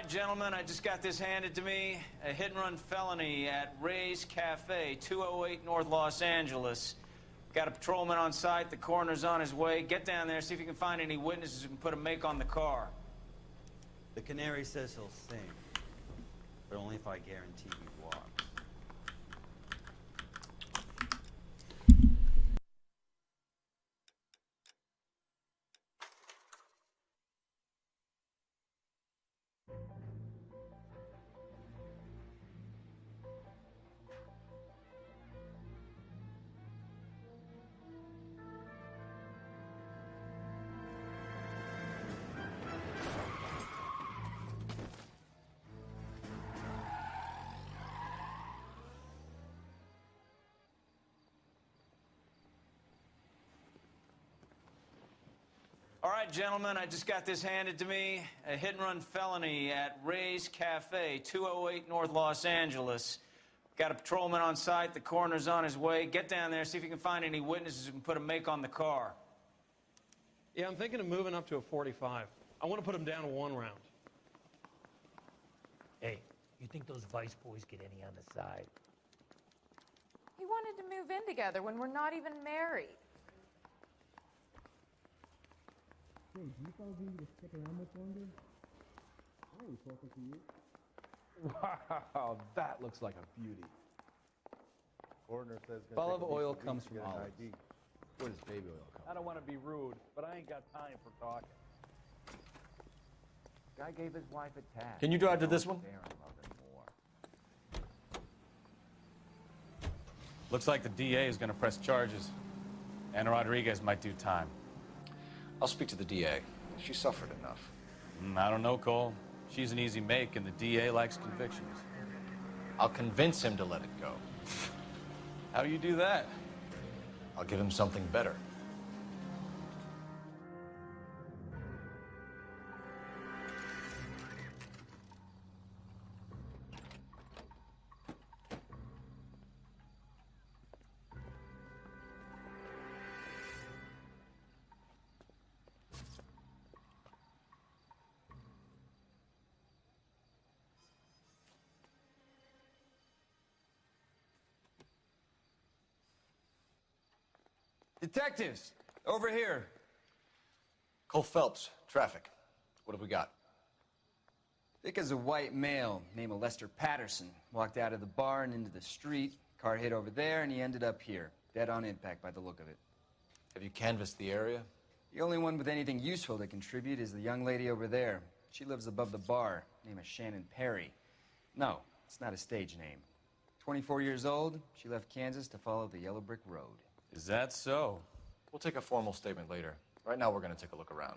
right, gentlemen, I just got this handed to me. A hit-and-run felony at Ray's Cafe, 208 North Los Angeles. Got a patrolman on site. The coroner's on his way. Get down there, see if you can find any witnesses who can put a make on the car. The canary says he'll sing, but only if I guarantee he walks. All right, gentlemen, I just got this handed to me. A hit-and-run felony at Ray's Cafe, 208 North Los Angeles. Got a patrolman on site. The coroner's on his way. Get down there, see if you can find any witnesses who can put a make on the car. Yeah, I'm thinking of moving up to a 45. I want to put him down to 1 round. Hey, you think those Vice boys get any on the side? He wanted to move in together when we're not even married. Hey, do you fellas need to stick around much longer? I ain't talking to you. Wow, that looks like a beauty. Coroner says Bottle of oil comes from olives. ID. Where does baby oil come? I don't want to be rude, but I ain't got time for talking. Guy gave his wife a tag. Can you drive to this one? Looks like the DA is going to press charges. Anna Rodriguez might do time. I'll speak to the DA. She suffered enough. I don't know, Cole. She's an easy make, and the DA likes convictions. I'll convince him to let it go. How do you do that? I'll give him something better. Detectives, over here. Cole Phelps, traffic. What have we got? Thick as a white male named Lester Patterson. Walked out of the bar and into the street. Car hit over there and he ended up here. Dead on impact by the look of it. Have you canvassed the area? The only one with anything useful to contribute is the young lady over there. She lives above the bar. Name is Shannon Perry. No, it's not a stage name. 24 years old, she left Kansas to follow the yellow brick road. Is that so? We'll take a formal statement later. Right now, we're going to take a look around.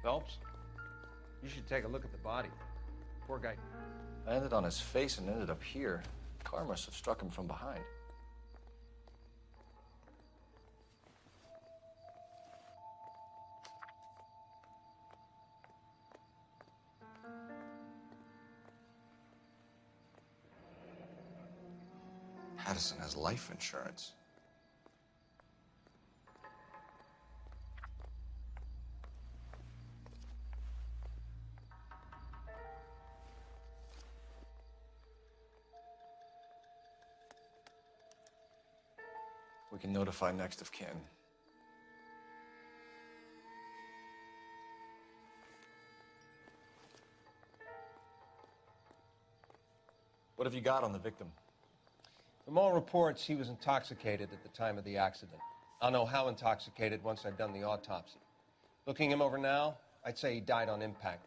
Phelps, you should take a look at the body. Poor guy. Landed on his face and ended up here. Car must have struck him from behind. Patterson has life insurance. We can notify next of kin. What have you got on the victim? From all reports, he was intoxicated at the time of the accident. I'll know how intoxicated once I've done the autopsy. Looking him over now, I'd say he died on impact.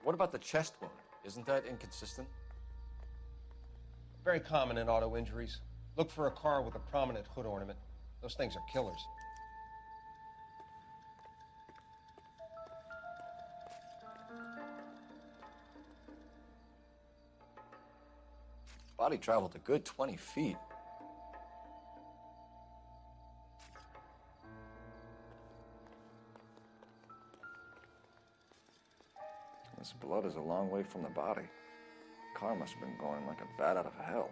What about the chest wound? Isn't that inconsistent? Very common in auto injuries. Look for a car with a prominent hood ornament. Those things are killers. Body traveled a good 20 feet. This blood is a long way from the body. Car must have been going like a bat out of hell.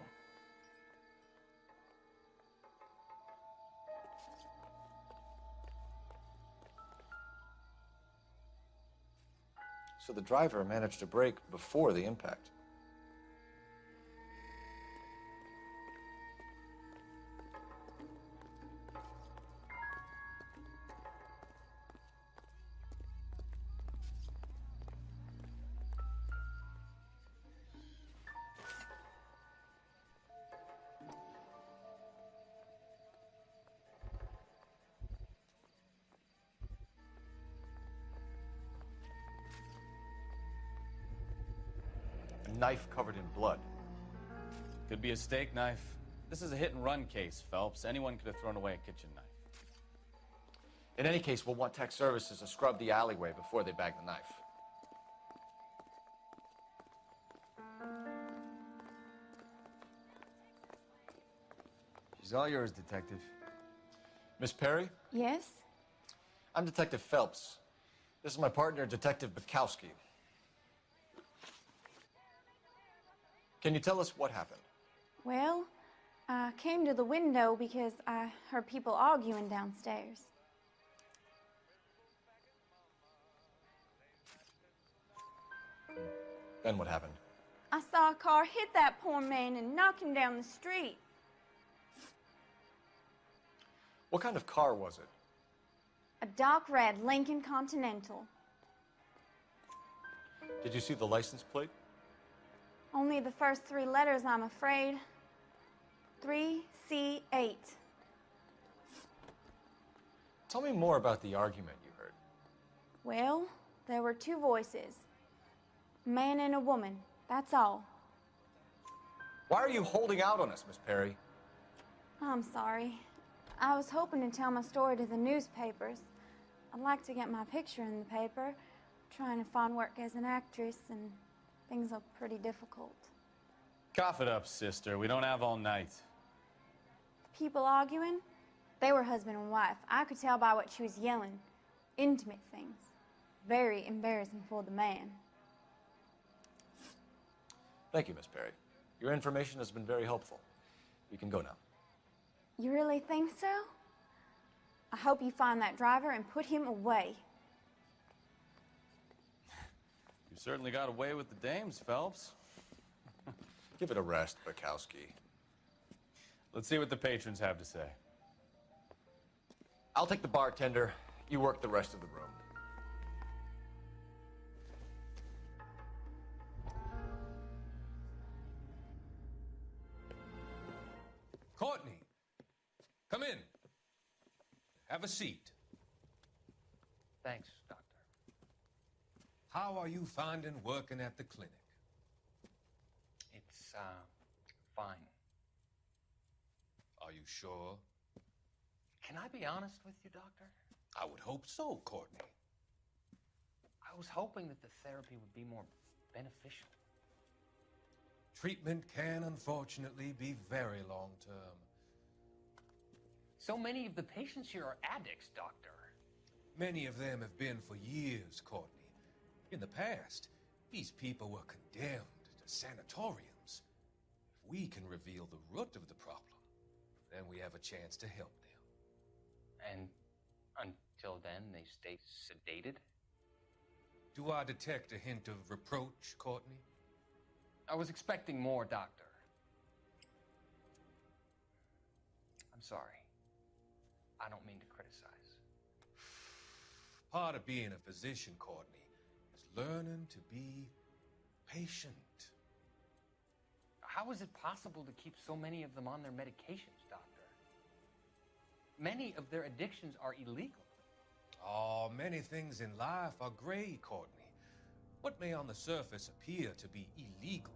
So the driver managed to brake before the impact. A knife covered in blood. Could be a steak knife. This is a hit-and-run case, Phelps. Anyone could have thrown away a kitchen knife. In any case, we'll want tech services to scrub the alleyway before they bag the knife. She's all yours, Detective. Miss Perry? Yes? I'm Detective Phelps. This is my partner, Detective Bukowski. Can you tell us what happened? Well, I came to the window because I heard people arguing downstairs. Then what happened? I saw a car hit that poor man and knock him down the street. What kind of car was it? A dark red Lincoln Continental. Did you see the license plate? Only the first 3 letters, I'm afraid. 3C8. Tell me more about the argument you heard. Well, there were 2 voices. A man and a woman, that's all. Why are you holding out on us, Miss Perry? I'm sorry. I was hoping to tell my story to the newspapers. I'd like to get my picture in the paper. Trying to find work as an actress, and things are pretty difficult. Cough it up, sister. We don't have all night. People arguing? They were husband and wife. I could tell by what she was yelling. Intimate things. Very embarrassing for the man. Thank you, Miss Perry. Your information has been very helpful. You can go now. You really think so? I hope you find that driver and put him away. You certainly got away with the dames, Phelps. Give it a rest, Bukowski. Let's see what the patrons have to say. I'll take the bartender. You work the rest of the room. Courtney, come in. Have a seat. Thanks, Doctor. How are you finding working at the clinic? It's, fine. Are you sure? Can I be honest with you, Doctor? I would hope so, Courtney. I was hoping that the therapy would be more beneficial. Treatment can, unfortunately, be very long-term. So many of the patients here are addicts, Doctor. Many of them have been for years, Courtney. In the past, these people were condemned to sanatoriums. If we can reveal the root of the problem, then we have a chance to help them. And until then, they stay sedated? Do I detect a hint of reproach, Courtney? I was expecting more, Doctor. I'm sorry. I don't mean to criticize. Part of being a physician, Courtney, is learning to be patient. How is it possible to keep so many of them on their medications, Doctor? Many of their addictions are illegal. Oh, many things in life are gray, Courtney. What may on the surface appear to be illegal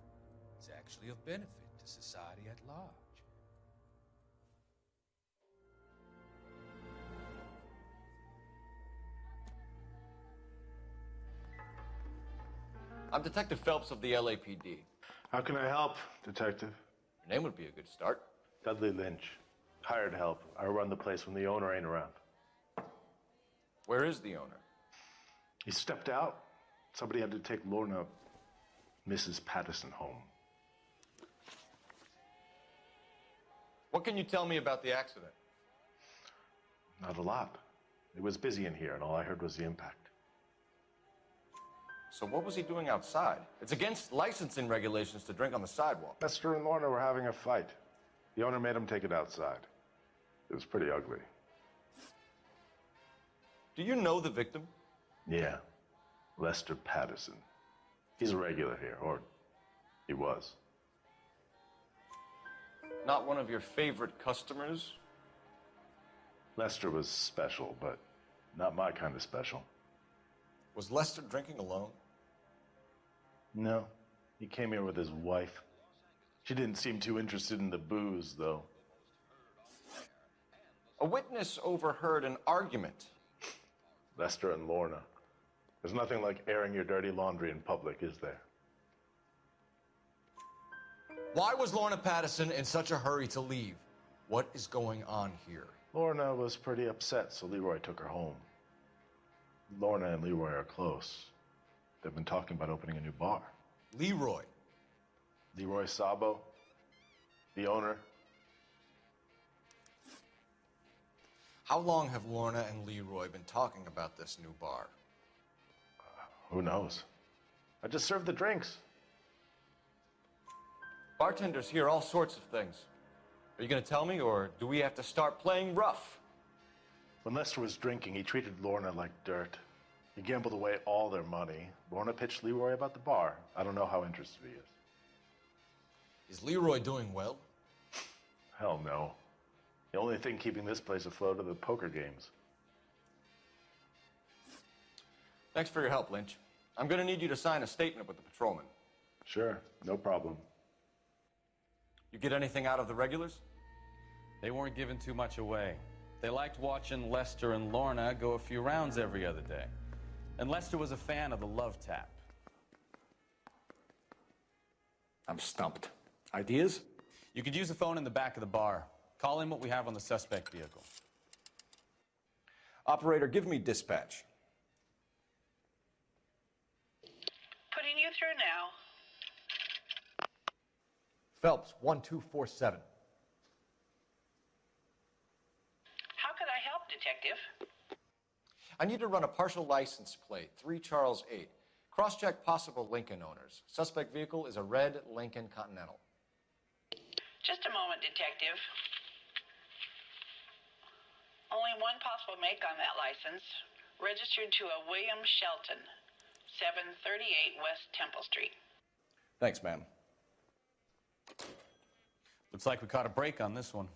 is actually of benefit to society at large. I'm Detective Phelps of the LAPD. How can I help, Detective? Your name would be a good start. Dudley Lynch. Hired help. I run the place when the owner ain't around. Where is the owner? He stepped out. Somebody had to take Lorna, Mrs. Patterson, home. What can you tell me about the accident? Not a lot. It was busy in here, and all I heard was the impact. So what was he doing outside? It's against licensing regulations to drink on the sidewalk. Lester and Lorna were having a fight. The owner made him take it outside. It was pretty ugly. Do you know the victim? Yeah. Lester Patterson. He's a regular here, or he was. Not one of your favorite customers? Lester was special, but not my kind of special. Was Lester drinking alone? No. He came here with his wife. She didn't seem too interested in the booze, though. A witness overheard an argument. Lester and Lorna. There's nothing like airing your dirty laundry in public, is there? Why was Lorna Patterson in such a hurry to leave? What is going on here? Lorna was pretty upset, so Leroy took her home. Lorna and Leroy are close. They've been talking about opening a new bar. Leroy? Leroy Sabo, the owner. How long have Lorna and Leroy been talking about this new bar? Who knows? I just served the drinks. Bartenders hear all sorts of things. Are you going to tell me, or do we have to start playing rough? When Lester was drinking, he treated Lorna like dirt. He gambled away all their money. Lorna pitched Leroy about the bar. I don't know how interested he is. Is Leroy doing well? Hell no. The only thing keeping this place afloat are the poker games. Thanks for your help, Lynch. I'm going to need you to sign a statement with the patrolman. Sure, no problem. You get anything out of the regulars? They weren't giving too much away. They liked watching Lester and Lorna go a few rounds every other day. And Lester was a fan of the love tap. I'm stumped. Ideas? You could use a phone in the back of the bar. Call in what we have on the suspect vehicle. Operator, give me dispatch. Putting you through now. Phelps, 1247. How could I help, Detective? I need to run a partial license plate, 3 Charles 8. Cross-check possible Lincoln owners. Suspect vehicle is a red Lincoln Continental. Just a moment, Detective. Only one possible make on that license. Registered to a William Shelton, 738 West Temple Street. Thanks, ma'am. Looks like we caught a break on this one.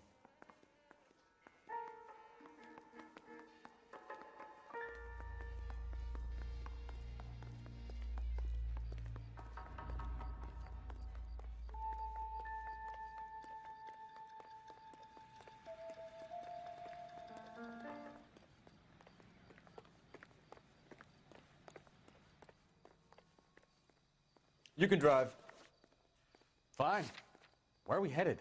You can drive. Fine. Where are we headed?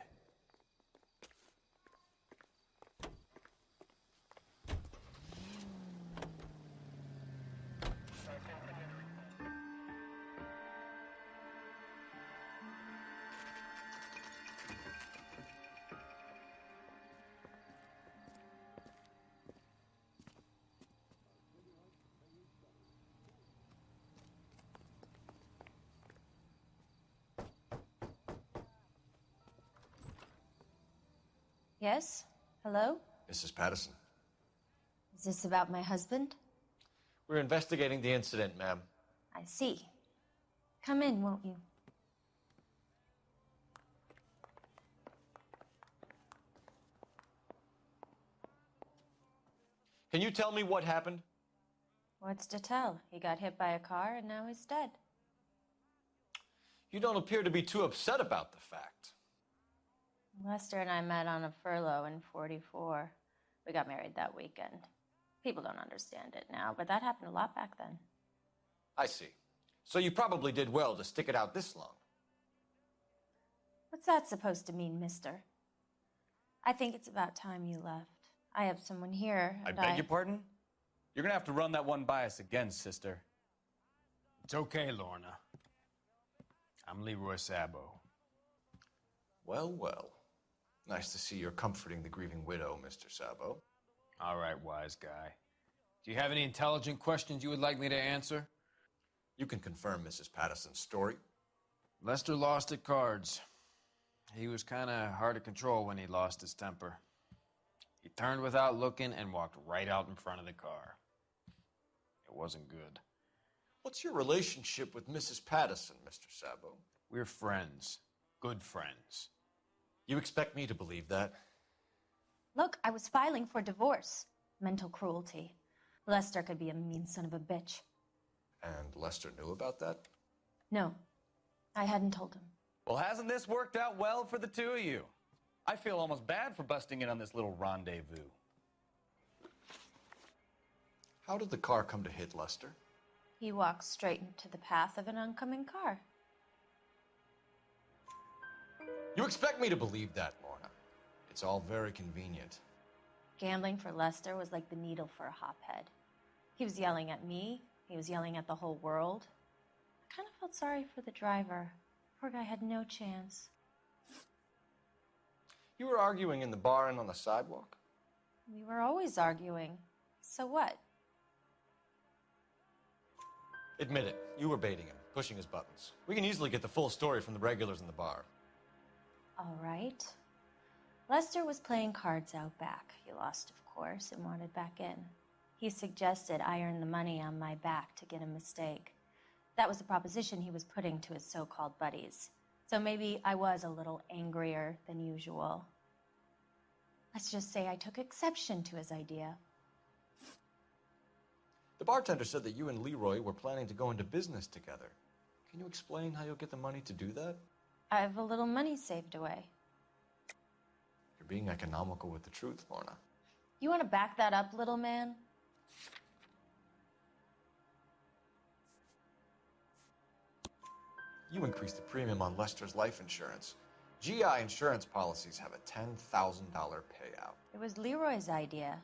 Yes? Hello? Mrs. Patterson. Is this about my husband? We're investigating the incident, ma'am. I see. Come in, won't you? Can you tell me what happened? What's to tell? He got hit by a car and now he's dead. You don't appear to be too upset about the fact. Lester and I met on a furlough in '44. We got married that weekend. People don't understand it now, but that happened a lot back then. I see. So you probably did well to stick it out this long. What's that supposed to mean, mister? I think it's about time you left. I have someone here, I and beg your pardon? You're gonna have to run that one by us again, sister. It's okay, Lorna. I'm Leroy Sabo. Well, well. Nice to see you're comforting the grieving widow, Mr. Sabo. All right, wise guy. Do you have any intelligent questions you would like me to answer? You can confirm Mrs. Patterson's story. Lester lost at cards. He was kind of hard to control when he lost his temper. He turned without looking and walked right out in front of the car. It wasn't good. What's your relationship with Mrs. Patterson, Mr. Sabo? We're friends. Good friends. You expect me to believe that? Look, I was filing for divorce. Mental cruelty. Lester could be a mean son of a bitch. And Lester knew about that? No, I hadn't told him. Well, hasn't this worked out well for the two of you? I feel almost bad for busting in on this little rendezvous. How did the car come to hit Lester? He walked straight into the path of an oncoming car. You expect me to believe that, Lorna? It's all very convenient. Gambling for Lester was like the needle for a hophead. He was yelling at me. He was yelling at the whole world. I kind of felt sorry for the driver. Poor guy had no chance. You were arguing in the bar and on the sidewalk? We were always arguing. So what? Admit it, you were baiting him, pushing his buttons. We can easily get the full story from the regulars in the bar. All right. Lester was playing cards out back. He lost, of course, and wanted back in. He suggested I earn the money on my back to get a mistake. That was the proposition he was putting to his so-called buddies. So maybe I was a little angrier than usual. Let's just say I took exception to his idea. The bartender said that you and Leroy were planning to go into business together. Can you explain how you'll get the money to do that? I have a little money saved away. You're being economical with the truth, Lorna. You want to back that up, little man? You increased the premium on Lester's life insurance. GI insurance policies have a $10,000 payout. It was Leroy's idea.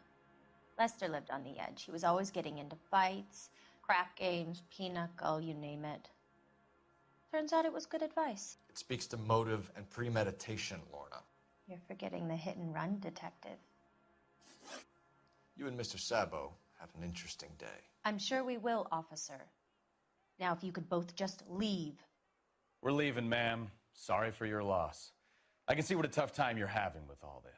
Lester lived on the edge. He was always getting into fights, crap games, pinochle, you name it. Turns out it was good advice. It speaks to motive and premeditation, Lorna. You're forgetting the hit-and-run detective. You and Mr. Sabo had an interesting day. I'm sure we will, officer. Now, if you could both just leave. We're leaving, ma'am. Sorry for your loss. I can see what a tough time you're having with all this.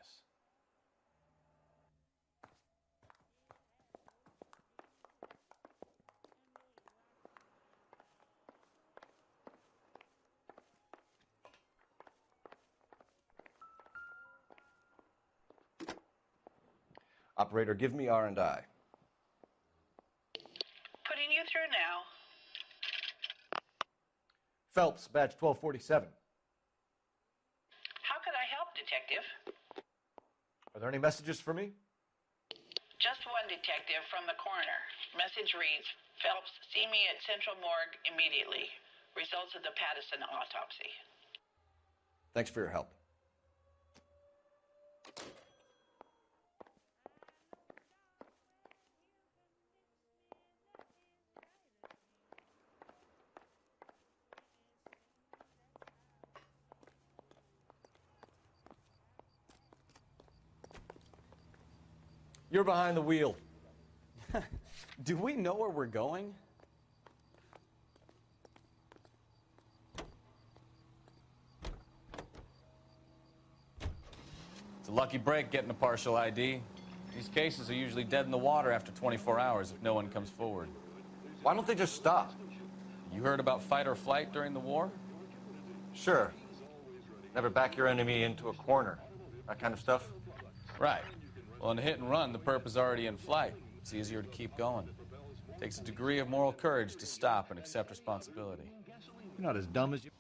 Operator, give me R&I. Putting you through now. Phelps, badge 1247. How could I help, Detective? Are there any messages for me? Just one detective from the coroner. Message reads, Phelps, see me at Central Morgue immediately. Results of the Patterson autopsy. Thanks for your help. You're behind the wheel. Do we know where we're going? It's a lucky break getting a partial ID. These cases are usually dead in the water after 24 hours if no one comes forward. Why don't they just stop? You heard about fight or flight during the war? Sure. Never back your enemy into a corner. That kind of stuff. Right. Well, in a hit and run, the perp is already in flight. It's easier to keep going. It takes a degree of moral courage to stop and accept responsibility. You're not as dumb as you...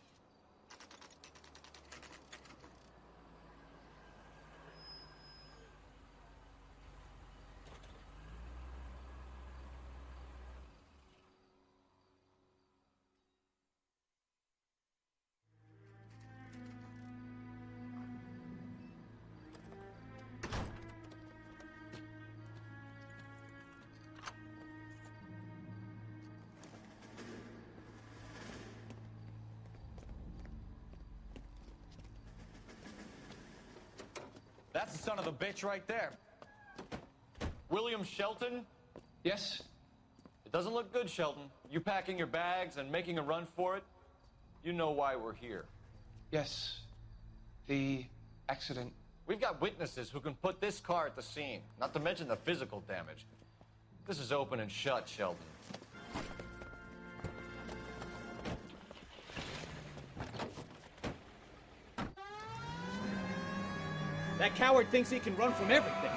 That's the son of the bitch right there. William Shelton? Yes? Doesn't look good, Shelton. You packing your bags and making a run for it? You know why we're here. Yes. The accident. We've got witnesses who can put this car at the scene, not to mention the physical damage. This is open and shut, Sheldon. That coward thinks he can run from everything.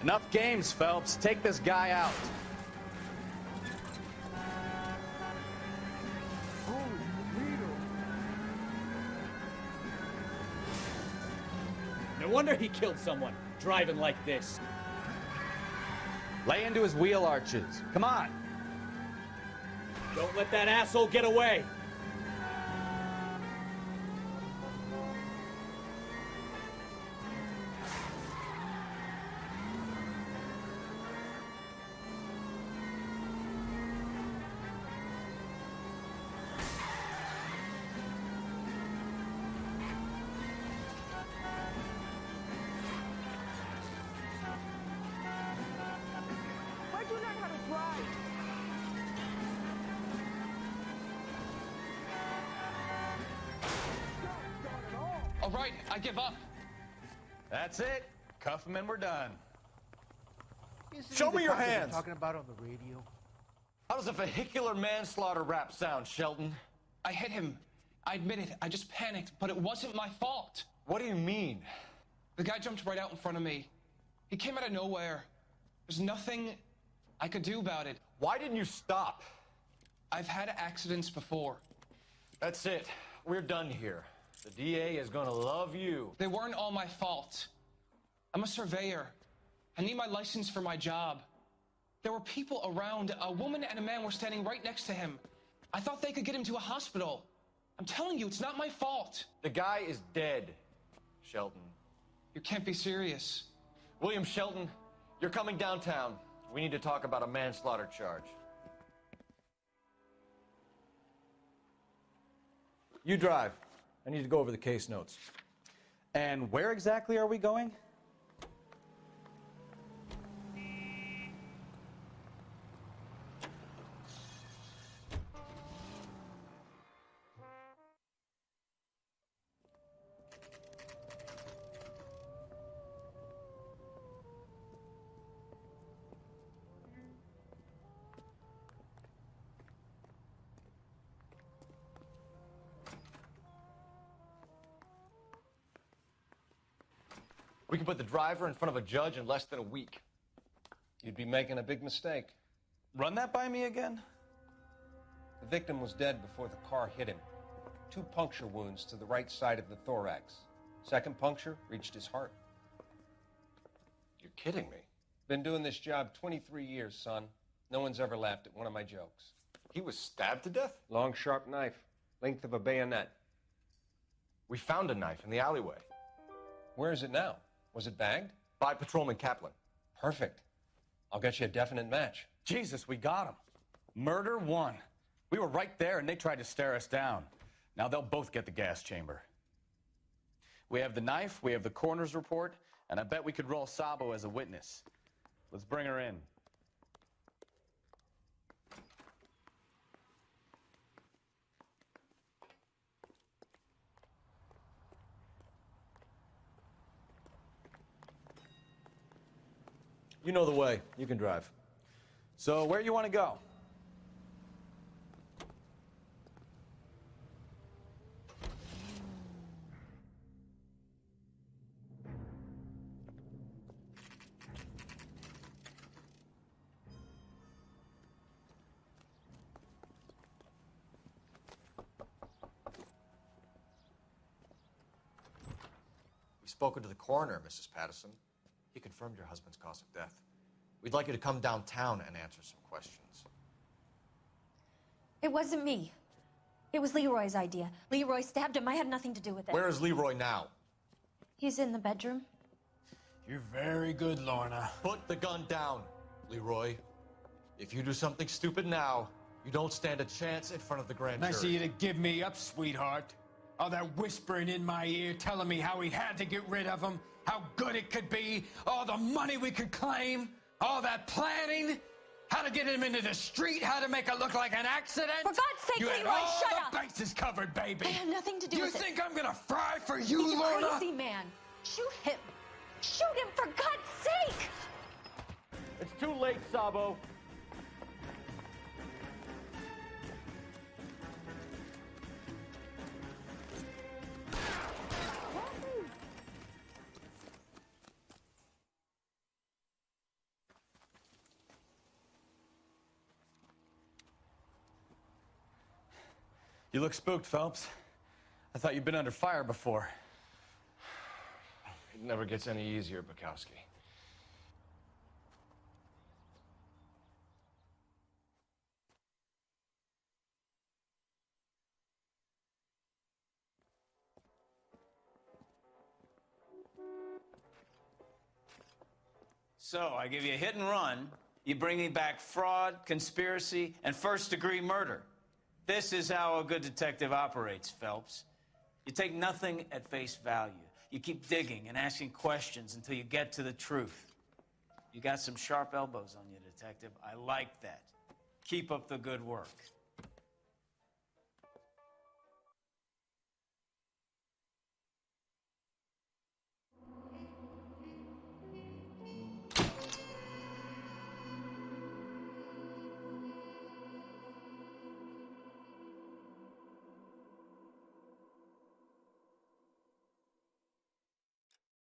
Enough games, Phelps. Take this guy out. No wonder he killed someone, driving like this. Lay into his wheel arches. Come on. Don't let that asshole get away. Why'd you learn how to drive? All right, I give up. That's it. Cuff him and we're done. Show me your hands. Talking about on the radio. How does a vehicular manslaughter rap sound, Sheldon? I hit him. I admit it. I just panicked, but it wasn't my fault. What do you mean? The guy jumped right out in front of me. He came out of nowhere. There's nothing I could do about it. Why didn't you stop? I've had accidents before. That's it. We're done here. The DA is gonna love you. They weren't all my fault. I'm a surveyor. I need my license for my job. There were people around. A woman and a man were standing right next to him. I thought they could get him to a hospital. I'm telling you, it's not my fault. The guy is dead, Shelton. You can't be serious. William Shelton, you're coming downtown. We need to talk about a manslaughter charge. You drive. I need to go over the case notes. And where exactly are we going? We can put the driver in front of a judge in less than a week. You'd be making a big mistake. Run that by me again? The victim was dead before the car hit him. 2 puncture wounds to the right side of the thorax. Second puncture reached his heart. You're kidding me. Been doing this job 23 years, son. No one's ever laughed at one of my jokes. He was stabbed to death? Long, sharp knife. Length of a bayonet. We found a knife in the alleyway. Where is it now? Was it bagged? By Patrolman Kaplan. Perfect. I'll get you a definite match. Jesus, we got him. Murder 1. We were right there and they tried to stare us down. Now they'll both get the gas chamber. We have the knife, we have the coroner's report, and I bet we could roll Sabo as a witness. Let's bring her in. You know the way. You can drive. So where do you want to go? We've spoken to the coroner, Mrs. Patterson. He confirmed your husband's cause of death. We'd like you to come downtown and answer some questions. It wasn't me. It was Leroy's idea. Leroy stabbed him. I had nothing to do with it. Where is Leroy now? He's in the bedroom. You're very good, Lorna. Put the gun down, Leroy. If you do something stupid now, you don't stand a chance in front of the grand jury. Nice of you to give me up, sweetheart. All that whispering in my ear telling me how we had to get rid of him, how good it could be, all the money we could claim, all that planning, how to get him into the street, how to make it look like an accident. For God's sake, you had Leroy, all shut the up. bases covered, baby. I have nothing to do you with it. You think I'm gonna fry for you, He's Lorna? a crazy man. Shoot him. Shoot him, for God's sake! It's too late, Sabo. You look spooked, Phelps. I thought you'd been under fire before. It never gets any easier, Bukowski. So, I give you a hit and run. You bring me back fraud, conspiracy, and first-degree murder. This is how a good detective operates, Phelps. You take nothing at face value. You keep digging and asking questions until you get to the truth. You got some sharp elbows on you, detective. I like that. Keep up the good work.